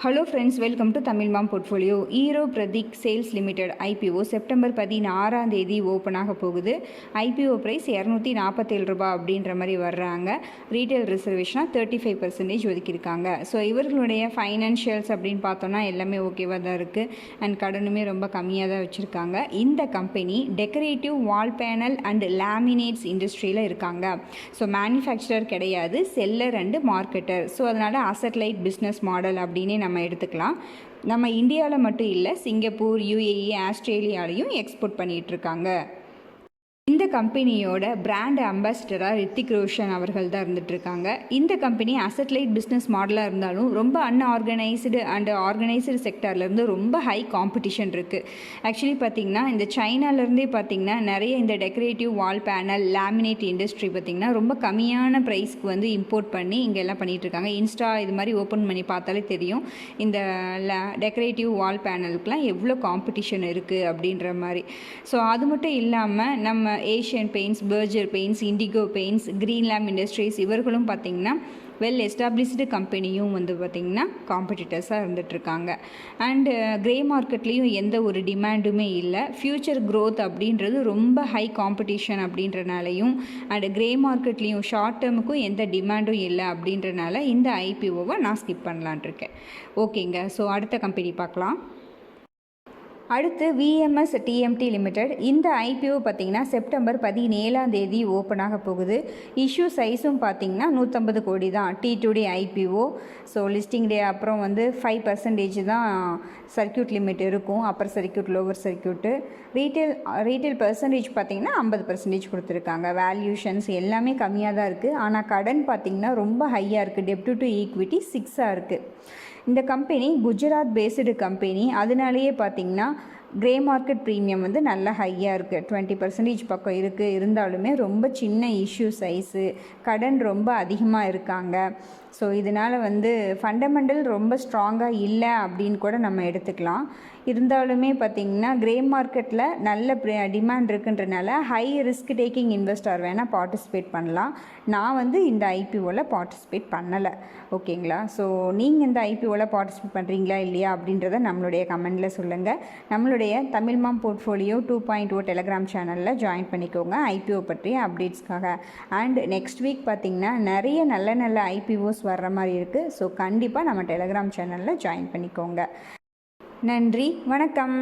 Hello friends, welcome to Tamil mom portfolio. Euro Pratik sales limited IPO September 16 open ஆக போகுது. IPO price ₹247 அப்படின்ற மாதிரி வர்றாங்க. ரீட்டைல் ரிசர்வேஷனாக 35% ஒதுக்கியிருக்காங்க. ஸோ இவர்களுடைய ஃபைனான்ஷியல்ஸ் அப்படின்னு பார்த்தோன்னா எல்லாமே ஓகேவாக தான் இருக்குது. அண்ட் கடனுமே ரொம்ப கம்மியாக தான் வச்சுருக்காங்க. இந்த company decorative wall panel and laminates இண்டஸ்ட்ரியில் இருக்காங்க. ஸோ மேனுஃபேக்சரர் கிடையாது, செல்லர் அண்டு மார்க்கெட்டர். ஸோ அதனால் அசட் லைட் பிஸ்னஸ் மாடல் அப்படின்னே நம்ம எடுத்துக்கலாம். நம்ம இந்தியாவில் மட்டும் இல்லை, சிங்கப்பூர், யூஏஇ, ஆஸ்திரேலியாலையும் எக்ஸ்போர்ட் பண்ணிகிட்ருக்காங்க. இந்த கம்பெனியோட பிராண்ட் அம்பாசிடராக ரித்திக் ரோஷன் அவர்கள் தான் இருந்துகிட்ருக்காங்க. இந்த கம்பெனி அசட் லைட் பிஸ்னஸ் மாடலாக இருந்தாலும் ரொம்ப அன்ஆர்கனைஸ்டு அண்ட் ஆர்கனைஸ்டு செக்டார்லேருந்து ரொம்ப ஹை காம்படிஷன் இருக்குது. ஆக்சுவலி பார்த்திங்கன்னா இந்த சைனாலேருந்தே பார்த்திங்கன்னா நிறைய இந்த டெக்கரேட்டிவ் வால் பேனல் லேமினேட் இண்டஸ்ட்ரி பார்த்திங்கன்னா ரொம்ப கம்மியான ப்ரைஸ்க்கு வந்து இம்போர்ட் பண்ணி இங்கே எல்லாம் பண்ணிகிட்ருக்காங்க. இன்ஸ்டா இது மாதிரி ஓப்பன் பண்ணி பார்த்தாலே தெரியும் இந்த டெக்கரேட்டிவ் வால் பேனலுக்குலாம் எவ்வளோ காம்படிஷன் இருக்குது அப்படின்ற மாதிரி. ஸோ அது மட்டும் இல்லாமல் நம்ம Asian paints, Berger paints, Indigo paints, Greenlam industries இவர்களும் பார்த்திங்கன்னா வெல் எஸ்டாப்ளிஷ்டு கம்பெனியும் வந்து பார்த்திங்கன்னா காம்படிட்டர்ஸாக இருந்துகிட்ருக்காங்க. அண்டு க்ரே மார்க்கெட்லேயும் எந்த ஒரு டிமாண்டுமே இல்லை. ஃப்யூச்சர் க்ரோத் அப்படின்றது ரொம்ப ஹை காம்படிஷன் அப்படின்றனாலையும் அண்டு க்ரே மார்க்கெட்லேயும் ஷார்ட் டேர்முக்கும் எந்த டிமாண்டும் இல்லை அப்படின்றனால இந்த ஐபிஓவை நான் ஸ்கிப் பண்ணலான் இருக்கேன். ஓகேங்க, ஸோ அடுத்த கம்பெனி பார்க்கலாம். அடுத்து விஎம்எஸ் டிஎம்டி லிமிடெட். இந்த ஐபிஓ பார்த்திங்கன்னா செப்டம்பர் 17 ஓப்பன் ஆக போகுது. இஷ்யூ சைஸும் பார்த்திங்கன்னா 150 கோடி தான். T2D IPO. ஸோ லிஸ்டிங் டே அப்புறம் வந்து 5% தான் சர்க்கியூட் லிமிட் இருக்கும். Appar circuit, lower circuit. Retail percentage பார்த்திங்கன்னா 50% கொடுத்துருக்காங்க. வேல்யூஷன்ஸ் எல்லாமே கம்மியாக தான் இருக்குது. ஆனால் கடன் பார்த்திங்கன்னா ரொம்ப ஹையாக இருக்குது. டெப்ட் டு ஈக்விட்டி 6 இருக்குது. இந்த கம்பெனி குஜராத் பேஸ்டு கம்பெனி. அதனாலேயே பார்த்திங்கன்னா க்ரே மார்க்கெட் ப்ரீமியம் வந்து நல்ல ஹையாக இருக்குது. 20% பக்கம் இருக்குது. இருந்தாலுமே ரொம்ப சின்ன இஷ்யூ சைஸு, கடன் ரொம்ப அதிகமாக இருக்காங்க. ஸோ இதனால் வந்து ஃபண்டமெண்டல் ரொம்ப ஸ்ட்ராங்காக இல்லை அப்படின்னு கூட நம்ம எடுத்துக்கலாம். இருந்தாலுமே பார்த்திங்கன்னா க்ரே மார்க்கெட்டில் நல்ல டிமாண்ட் இருக்குன்றனால ஹை ரிஸ்க் டேக்கிங் இன்வெஸ்டர் வேணால் பார்ட்டிசிபேட் பண்ணலாம். நான் வந்து இந்த ஐபிஓவில் பார்ட்டிசிபேட் பண்ணலை. ஓகேங்களா? ஸோ நீங்கள் இந்த ஐபிஓவில் பார்ட்டிசிபேட் பண்ணுறீங்களா இல்லையா அப்படின்றத நம்மளுடைய கமெண்டில் சொல்லுங்கள். நம்மளுடைய தமிழ் மாம் போர்ட்ஃபோலியோ 2.0 டெலகிராம் சேனலில் ஜாயின் பண்ணிக்கோங்க ஐபிஓ பற்றிய அப்டேட்ஸ்க்காக. அண்ட் நெக்ஸ்ட் வீக் பார்த்திங்கன்னா நிறைய நல்ல ஐபிஓஸ் வர்ற மாதிரி இருக்குது. ஸோ கண்டிப்பாக நம்ம டெலகிராம் சேனலில் ஜாயின் பண்ணிக்கோங்க. நன்றி, வணக்கம்.